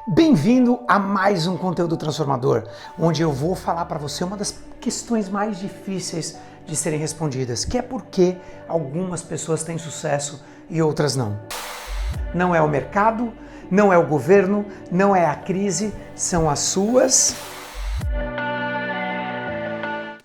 Bem-vindo a mais um conteúdo transformador, onde eu vou falar para você uma das questões mais difíceis de serem respondidas, que é por que algumas pessoas têm sucesso e outras não. Não é o mercado, não é o governo, não é a crise, são as suas...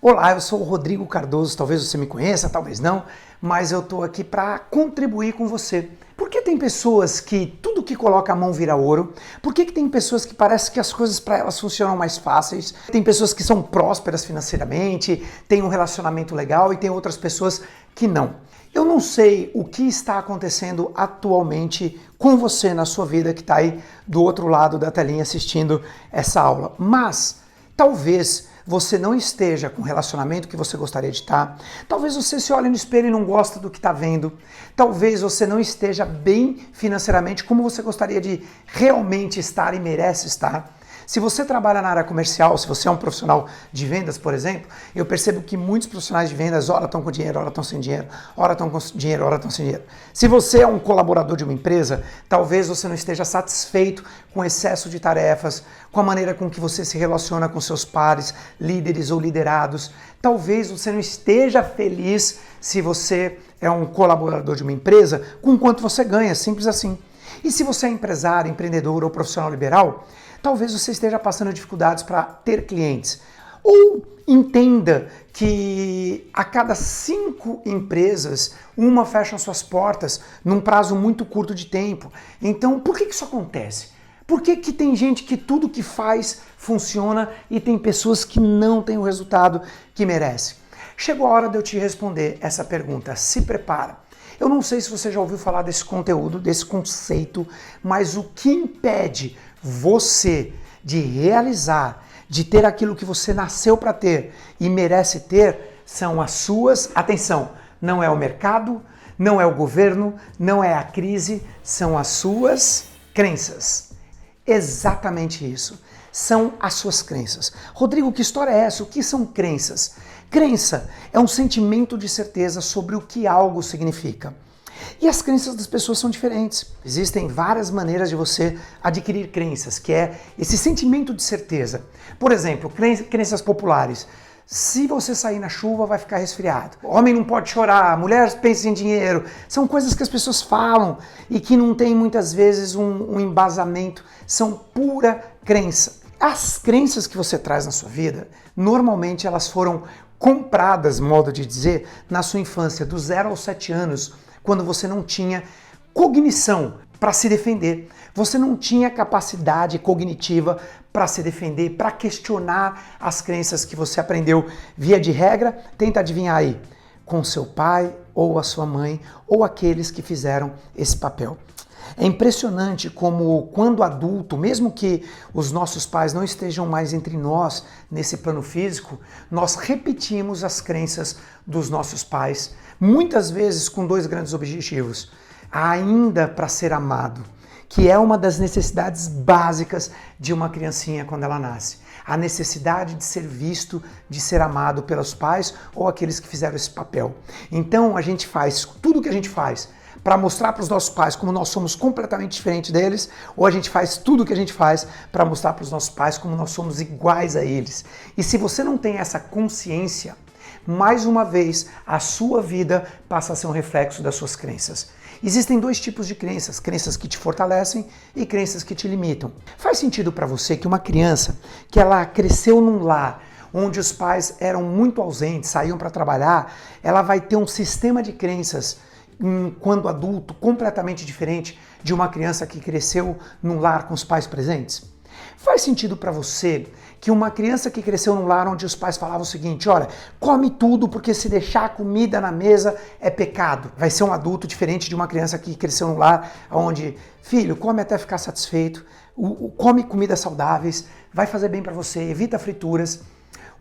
Olá, eu sou o Rodrigo Cardoso, talvez você me conheça, talvez não, mas eu estou aqui para contribuir com você. Por que tem pessoas que tudo que coloca a mão vira ouro? Por que tem pessoas que parece que as coisas para elas funcionam mais fáceis? Tem pessoas que são prósperas financeiramente, têm um relacionamento legal e tem outras pessoas que não. Eu não sei o que está acontecendo atualmente com você na sua vida que está aí do outro lado da telinha assistindo essa aula, mas talvez você não esteja com o relacionamento que você gostaria de estar, talvez você se olhe no espelho e não gosta do que está vendo, talvez você não esteja bem financeiramente como você gostaria de realmente estar e merece estar. Se você trabalha na área comercial, se você é um profissional de vendas, por exemplo, eu percebo que muitos profissionais de vendas ora estão com dinheiro, ora estão sem dinheiro, ora estão com dinheiro, ora estão sem dinheiro. Se você é um colaborador de uma empresa, talvez você não esteja satisfeito com o excesso de tarefas, com a maneira com que você se relaciona com seus pares, líderes ou liderados. Talvez você não esteja feliz se você é um colaborador de uma empresa com quanto você ganha, simples assim. E se você é empresário, empreendedor ou profissional liberal, talvez você esteja passando dificuldades para ter clientes. Ou entenda que a cada 5 empresas, uma fecha suas portas num prazo muito curto de tempo. Então, por que isso acontece? Por que tem gente que tudo que faz funciona e tem pessoas que não têm o resultado que merece? Chegou a hora de eu te responder essa pergunta. Se prepara. Eu não sei se você já ouviu falar desse conteúdo, desse conceito, mas o que impede você de realizar, de ter aquilo que você nasceu para ter e merece ter, são as suas, atenção, não é o mercado, não é o governo, não é a crise, são as suas crenças. Exatamente isso. São as suas crenças. Rodrigo, que história é essa? O que são crenças? Crença é um sentimento de certeza sobre o que algo significa. E as crenças das pessoas são diferentes. Existem várias maneiras de você adquirir crenças, que é esse sentimento de certeza. Por exemplo, crenças populares. Se você sair na chuva, vai ficar resfriado. Homem não pode chorar, mulher pensa em dinheiro. São coisas que as pessoas falam e que não tem muitas vezes um embasamento. São pura crença. As crenças que você traz na sua vida, normalmente elas foram compradas, modo de dizer, na sua infância, do 0 aos 7 anos, quando você não tinha cognição para se defender. Você não tinha capacidade cognitiva para se defender, para questionar as crenças que você aprendeu. Via de regra, tenta adivinhar aí, com seu pai ou a sua mãe ou aqueles que fizeram esse papel. É impressionante como, quando adulto, mesmo que os nossos pais não estejam mais entre nós nesse plano físico, nós repetimos as crenças dos nossos pais, muitas vezes com 2 grandes objetivos. Ainda para ser amado, que é uma das necessidades básicas de uma criancinha quando ela nasce. A necessidade de ser visto, de ser amado pelos pais ou aqueles que fizeram esse papel. Então a gente faz tudo o que a gente faz para mostrar para os nossos pais como nós somos completamente diferentes deles, ou a gente faz tudo o que a gente faz para mostrar para os nossos pais como nós somos iguais a eles. E se você não tem essa consciência, mais uma vez, a sua vida passa a ser um reflexo das suas crenças. Existem 2 tipos de crenças, crenças que te fortalecem e crenças que te limitam. Faz sentido para você que uma criança que ela cresceu num lar onde os pais eram muito ausentes, saíam para trabalhar, ela vai ter um sistema de crenças quando adulto completamente diferente de uma criança que cresceu num lar com os pais presentes? Faz sentido para você que uma criança que cresceu num lar onde os pais falavam o seguinte: olha, come tudo porque se deixar comida na mesa é pecado? Vai ser um adulto diferente de uma criança que cresceu num lar onde, filho, come até ficar satisfeito, come comidas saudáveis, vai fazer bem para você, evita frituras.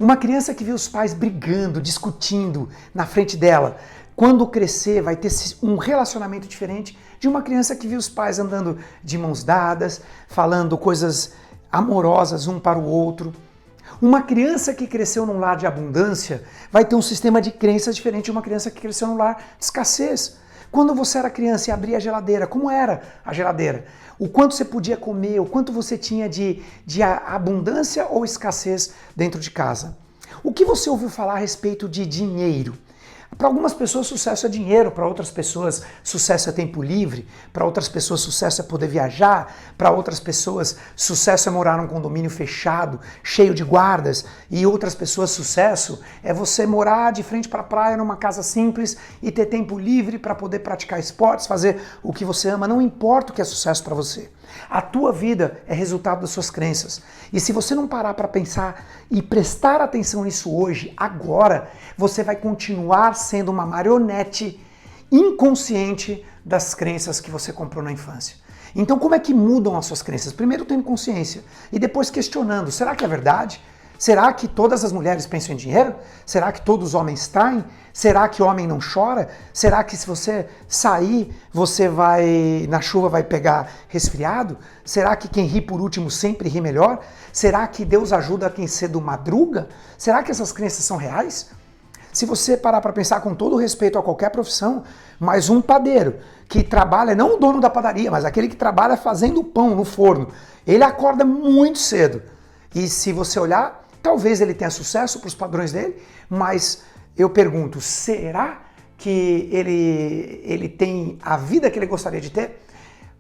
Uma criança que viu os pais brigando, discutindo na frente dela, quando crescer vai ter um relacionamento diferente de uma criança que viu os pais andando de mãos dadas, falando coisas amorosas um para o outro. Uma criança que cresceu num lar de abundância vai ter um sistema de crenças diferente de uma criança que cresceu num lar de escassez. Quando você era criança e abria a geladeira, como era a geladeira? O quanto você podia comer, o quanto você tinha de abundância ou escassez dentro de casa? O que você ouviu falar a respeito de dinheiro? Para algumas pessoas, sucesso é dinheiro, para outras pessoas, sucesso é tempo livre, para outras pessoas, sucesso é poder viajar, para outras pessoas, sucesso é morar num condomínio fechado, cheio de guardas, e outras pessoas, sucesso é você morar de frente para a praia numa casa simples e ter tempo livre para poder praticar esportes, fazer o que você ama. Não importa o que é sucesso para você. A tua vida é resultado das suas crenças. E se você não parar para pensar e prestar atenção nisso hoje, agora, você vai continuar sendo uma marionete inconsciente das crenças que você comprou na infância. Então, como é que mudam as suas crenças? Primeiro tendo consciência e depois questionando. Será que é verdade? Será que todas as mulheres pensam em dinheiro? Será que todos os homens traem? Será que homem não chora? Será que se você sair, você vai na chuva vai pegar resfriado? Será que quem ri por último sempre ri melhor? Será que Deus ajuda quem cedo madruga? Será que essas crenças são reais? Se você parar para pensar com todo respeito a qualquer profissão, mas um padeiro que trabalha, não o dono da padaria, mas aquele que trabalha fazendo pão no forno, ele acorda muito cedo. E se você olhar, talvez ele tenha sucesso para os padrões dele, mas eu pergunto, será que ele tem a vida que ele gostaria de ter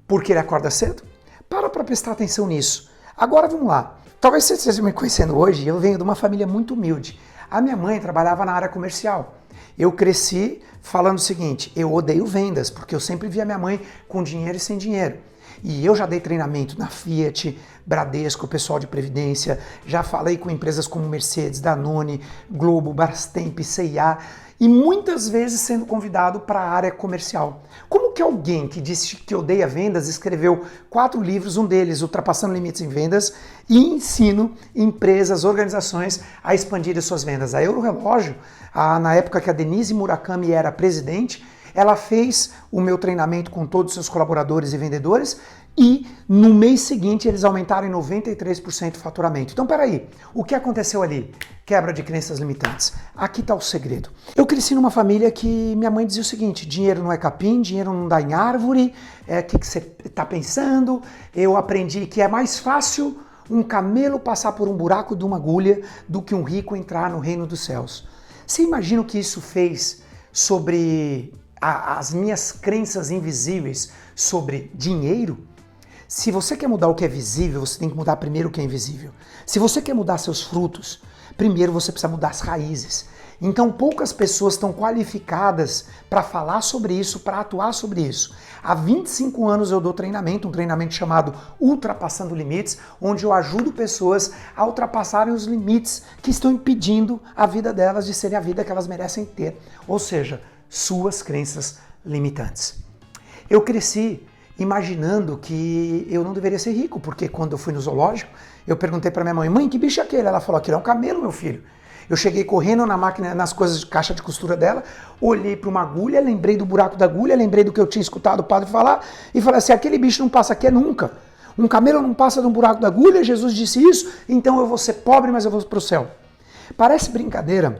porque ele acorda cedo? Para prestar atenção nisso. Agora vamos lá. Talvez você esteja me conhecendo hoje, eu venho de uma família muito humilde. A minha mãe trabalhava na área comercial. Eu cresci falando o seguinte, eu odeio vendas, porque eu sempre via minha mãe com dinheiro e sem dinheiro. E eu já dei treinamento na Fiat, Bradesco, pessoal de Previdência, já falei com empresas como Mercedes, Danone, Globo, Brastemp, C&A, e muitas vezes sendo convidado para a área comercial. Como que alguém que disse que odeia vendas escreveu 4 livros, um deles Ultrapassando Limites em Vendas, e ensino empresas, organizações a expandirem suas vendas. A Eurorelógio, na época que a Denise Murakami era presidente, ela fez o meu treinamento com todos os seus colaboradores e vendedores e no mês seguinte eles aumentaram em 93% o faturamento. Então peraí, o que aconteceu ali? Quebra de crenças limitantes. Aqui está o segredo. Eu cresci numa família que minha mãe dizia o seguinte, dinheiro não é capim, dinheiro não dá em árvore, o que você está pensando? Eu aprendi que é mais fácil um camelo passar por um buraco de uma agulha do que um rico entrar no reino dos céus. Você imagina o que isso fez sobre as minhas crenças invisíveis sobre dinheiro? Se você quer mudar o que é visível, você tem que mudar primeiro o que é invisível. Se você quer mudar seus frutos, primeiro você precisa mudar as raízes. Então poucas pessoas estão qualificadas para falar sobre isso, para atuar sobre isso. Há 25 anos eu dou treinamento, um treinamento chamado Ultrapassando Limites, onde eu ajudo pessoas a ultrapassarem os limites que estão impedindo a vida delas de serem a vida que elas merecem ter. Ou seja, suas crenças limitantes. Eu cresci imaginando que eu não deveria ser rico, porque quando eu fui no zoológico, eu perguntei para minha mãe, mãe, que bicho é aquele? Ela falou, aquilo é um camelo, meu filho. Eu cheguei correndo na máquina, nas coisas de caixa de costura dela, olhei para uma agulha, lembrei do buraco da agulha, lembrei do que eu tinha escutado o padre falar, e falei assim, aquele bicho não passa aqui nunca. Um camelo não passa de um buraco da agulha, Jesus disse isso, então eu vou ser pobre, mas eu vou para o céu. Parece brincadeira,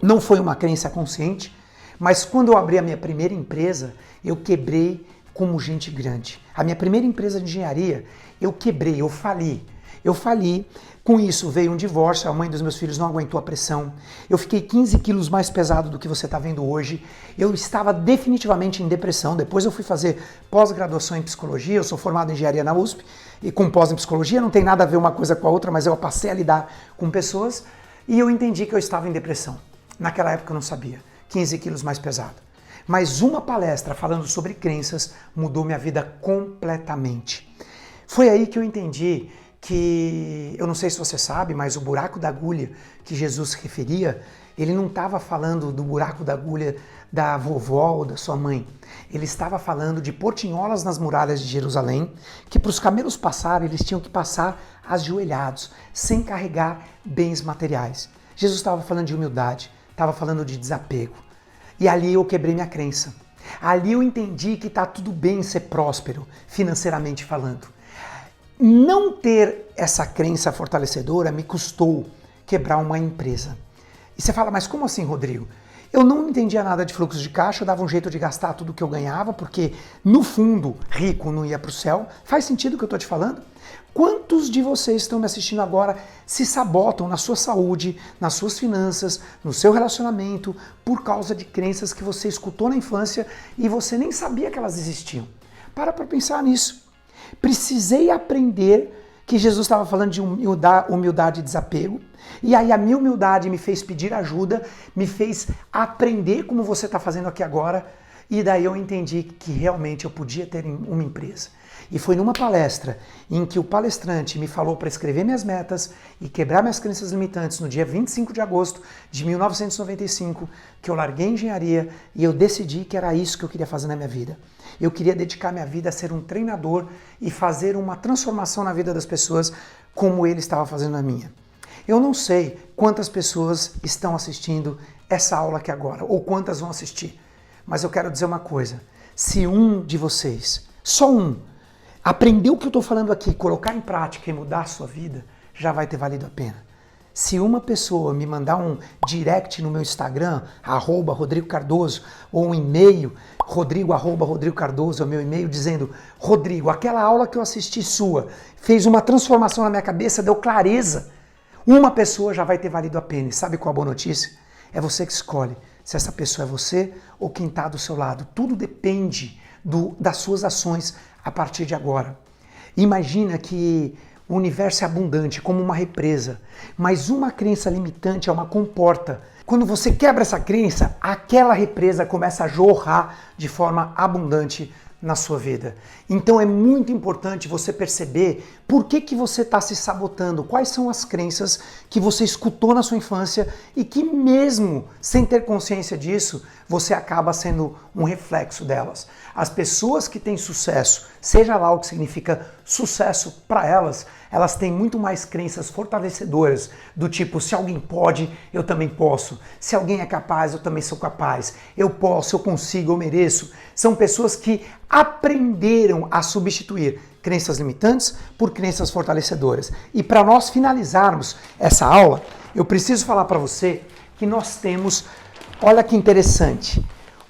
não foi uma crença consciente, mas quando eu abri a minha primeira empresa, eu quebrei como gente grande. A minha primeira empresa de engenharia, eu quebrei, eu fali. Eu fali, com isso veio um divórcio, a mãe dos meus filhos não aguentou a pressão. Eu fiquei 15 quilos mais pesado do que você está vendo hoje. Eu estava definitivamente em depressão. Depois eu fui fazer pós-graduação em psicologia, eu sou formado em engenharia na USP, e com pós em psicologia, não tem nada a ver uma coisa com a outra, mas eu passei a lidar com pessoas, e eu entendi que eu estava em depressão. Naquela época eu não sabia. 15 quilos mais pesado. Mas uma palestra falando sobre crenças mudou minha vida completamente. Foi aí que eu entendi que, eu não sei se você sabe, mas o buraco da agulha que Jesus se referia, ele não estava falando do buraco da agulha da vovó ou da sua mãe. Ele estava falando de portinholas nas muralhas de Jerusalém, que para os camelos passarem, eles tinham que passar ajoelhados, sem carregar bens materiais. Jesus estava falando de humildade, estava falando de desapego. E ali eu quebrei minha crença. Ali eu entendi que está tudo bem ser próspero, financeiramente falando. Não ter essa crença fortalecedora me custou quebrar uma empresa. E você fala, mas como assim, Rodrigo? Eu não entendia nada de fluxo de caixa, eu dava um jeito de gastar tudo que eu ganhava, porque no fundo, rico não ia para o céu. Faz sentido o que eu estou te falando? Quantos de vocês estão me assistindo agora se sabotam na sua saúde, nas suas finanças, no seu relacionamento, por causa de crenças que você escutou na infância e você nem sabia que elas existiam? Para pensar nisso. Precisei aprender que Jesus estava falando de humildade e desapego, e aí a minha humildade me fez pedir ajuda, me fez aprender como você está fazendo aqui agora, e daí eu entendi que realmente eu podia ter uma empresa. E foi numa palestra em que o palestrante me falou para escrever minhas metas e quebrar minhas crenças limitantes no dia 25 de agosto de 1995 que eu larguei a engenharia e eu decidi que era isso que eu queria fazer na minha vida. Eu queria dedicar minha vida a ser um treinador e fazer uma transformação na vida das pessoas como ele estava fazendo na minha. Eu não sei quantas pessoas estão assistindo essa aula aqui agora ou quantas vão assistir, mas eu quero dizer uma coisa. Se um de vocês, só um, aprender o que eu estou falando aqui, colocar em prática e mudar a sua vida, já vai ter valido a pena. Se uma pessoa me mandar um direct no meu Instagram, @Rodrigo Cardoso, ou um e-mail, Rodrigo Cardoso, é o meu e-mail, dizendo: Rodrigo, aquela aula que eu assisti sua fez uma transformação na minha cabeça, deu clareza. Uma pessoa já vai ter valido a pena. E sabe qual a boa notícia? É você que escolhe se essa pessoa é você ou quem está do seu lado. Tudo depende das suas ações a partir de agora. Imagina que o universo é abundante, como uma represa, mas uma crença limitante é uma comporta. Quando você quebra essa crença, aquela represa começa a jorrar de forma abundante na sua vida. Então é muito importante você perceber por que você está se sabotando, quais são as crenças que você escutou na sua infância e que mesmo sem ter consciência disso, você acaba sendo um reflexo delas. As pessoas que têm sucesso, seja lá o que significa sucesso para elas, elas têm muito mais crenças fortalecedoras, do tipo: se alguém pode, eu também posso. Se alguém é capaz, eu também sou capaz. Eu posso, eu consigo, eu mereço. São pessoas que aprenderam a substituir crenças limitantes por crenças fortalecedoras. E para nós finalizarmos essa aula, eu preciso falar para você que nós temos, olha que interessante,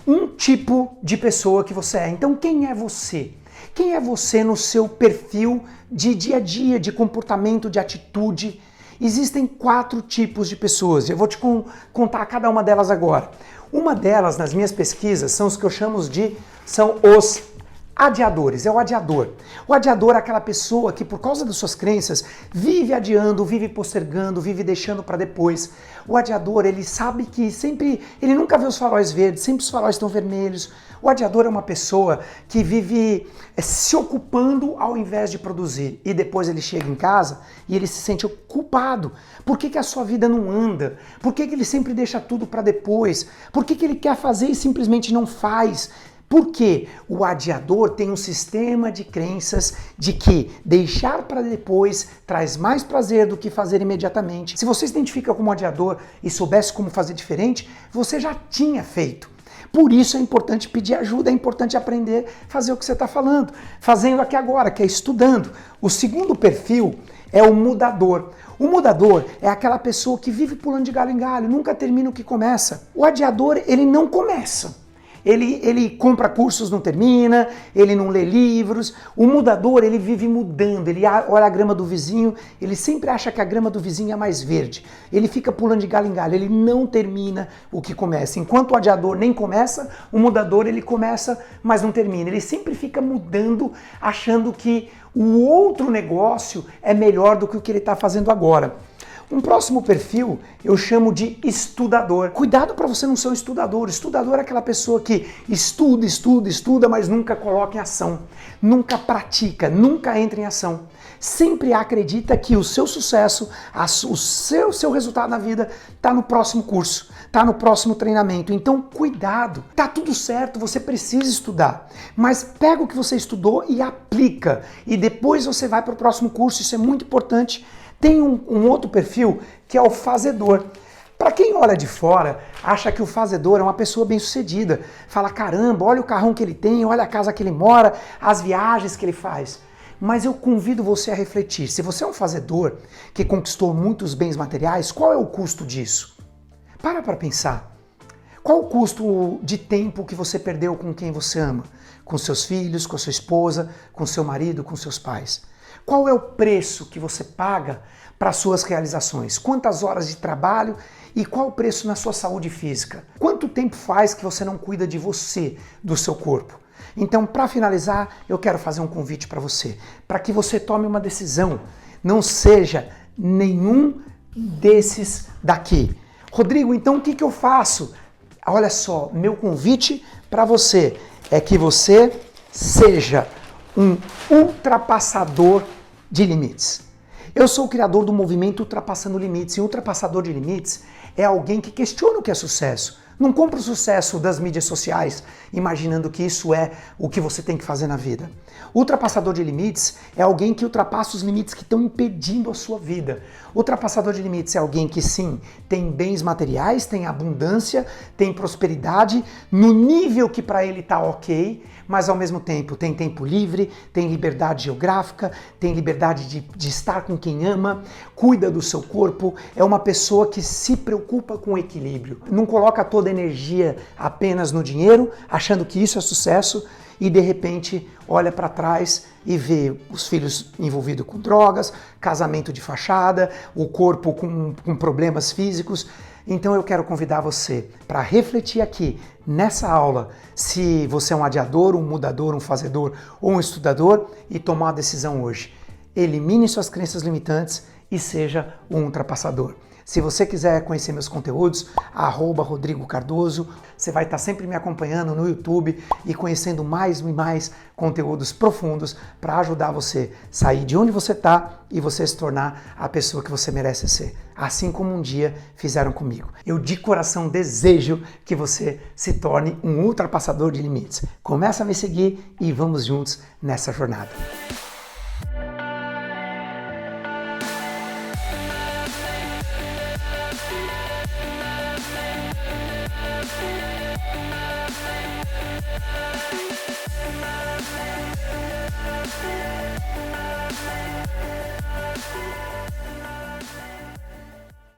um tipo de pessoa que você é. Então, quem é você? Quem é você no seu perfil de dia a dia, de comportamento, de atitude? Existem 4 tipos de pessoas. Eu vou te contar cada uma delas agora. Uma delas, nas minhas pesquisas, são os que eu chamo são os adiadores. É o adiador. O adiador é aquela pessoa que, por causa das suas crenças, vive adiando, vive postergando, vive deixando para depois. O adiador, ele sabe que ele nunca vê os faróis verdes, sempre os faróis estão vermelhos. O adiador é uma pessoa que vive se ocupando ao invés de produzir. E depois ele chega em casa e ele se sente culpado. Por que a sua vida não anda? Por que ele sempre deixa tudo para depois? Por que ele quer fazer e simplesmente não faz? Porque o adiador tem um sistema de crenças de que deixar para depois traz mais prazer do que fazer imediatamente. Se você se identifica como adiador e soubesse como fazer diferente, você já tinha feito. Por isso é importante pedir ajuda, é importante aprender a fazer o que você está fazendo aqui agora, que é estudando. O segundo perfil é o mudador. O mudador é aquela pessoa que vive pulando de galho em galho, nunca termina o que começa. O adiador, ele não começa. Ele compra cursos, não termina, ele não lê livros. O mudador, ele vive mudando, ele olha a grama do vizinho, ele sempre acha que a grama do vizinho é mais verde. Ele fica pulando de galho em galho, ele não termina o que começa. Enquanto o adiador nem começa, o mudador ele começa, mas não termina. Ele sempre fica mudando, achando que o outro negócio é melhor do que o que ele está fazendo agora. Um próximo perfil eu chamo de estudador. Cuidado para você não ser um estudador. Estudador é aquela pessoa que estuda, mas nunca coloca em ação. Nunca pratica, nunca entra em ação. Sempre acredita que o seu sucesso, o seu resultado na vida está no próximo curso, está no próximo treinamento. Então, cuidado. Tá tudo certo, você precisa estudar. Mas pega o que você estudou e aplica. E depois você vai para o próximo curso. Isso é muito importante. Tem um outro perfil que é o fazedor. Para quem olha de fora, acha que o fazedor é uma pessoa bem-sucedida. Fala: caramba, olha o carrão que ele tem, olha a casa que ele mora, as viagens que ele faz. Mas eu convido você a refletir. Se você é um fazedor que conquistou muitos bens materiais, qual é o custo disso? Para pensar. Qual o custo de tempo que você perdeu com quem você ama? Com seus filhos, com a sua esposa, com seu marido, com seus pais? Qual é o preço que você paga para suas realizações? Quantas horas de trabalho e qual o preço na sua saúde física? Quanto tempo faz que você não cuida de você, do seu corpo? Então, para finalizar, eu quero fazer um convite para você, para que você tome uma decisão. Não seja nenhum desses daqui. Rodrigo, então o que eu faço? Olha só, meu convite para você é que você seja um ultrapassador de limites. Eu sou o criador do movimento Ultrapassando Limites, e ultrapassador de limites é alguém que questiona o que é sucesso. Não compra o sucesso das mídias sociais imaginando que isso é o que você tem que fazer na vida. Ultrapassador de limites é alguém que ultrapassa os limites que estão impedindo a sua vida. Ultrapassador de limites é alguém que sim, tem bens materiais, tem abundância, tem prosperidade, no nível que para ele está ok, mas ao mesmo tempo tem tempo livre, tem liberdade geográfica, tem liberdade de estar com quem ama, cuida do seu corpo, é uma pessoa que se preocupa com o equilíbrio. Não coloca toda a energia apenas no dinheiro, achando que isso é sucesso, e de repente olha para trás e vê os filhos envolvidos com drogas, casamento de fachada, o corpo com problemas físicos. Então eu quero convidar você para refletir aqui nessa aula se você é um adiador, um mudador, um fazedor ou um estudador e tomar a decisão hoje. Elimine suas crenças limitantes e seja um ultrapassador. Se você quiser conhecer meus conteúdos, @Rodrigo Cardoso, você vai estar sempre me acompanhando no YouTube e conhecendo mais e mais conteúdos profundos para ajudar você a sair de onde você está e você se tornar a pessoa que você merece ser. Assim como um dia fizeram comigo. Eu de coração desejo que você se torne um ultrapassador de limites. Começa a me seguir e vamos juntos nessa jornada.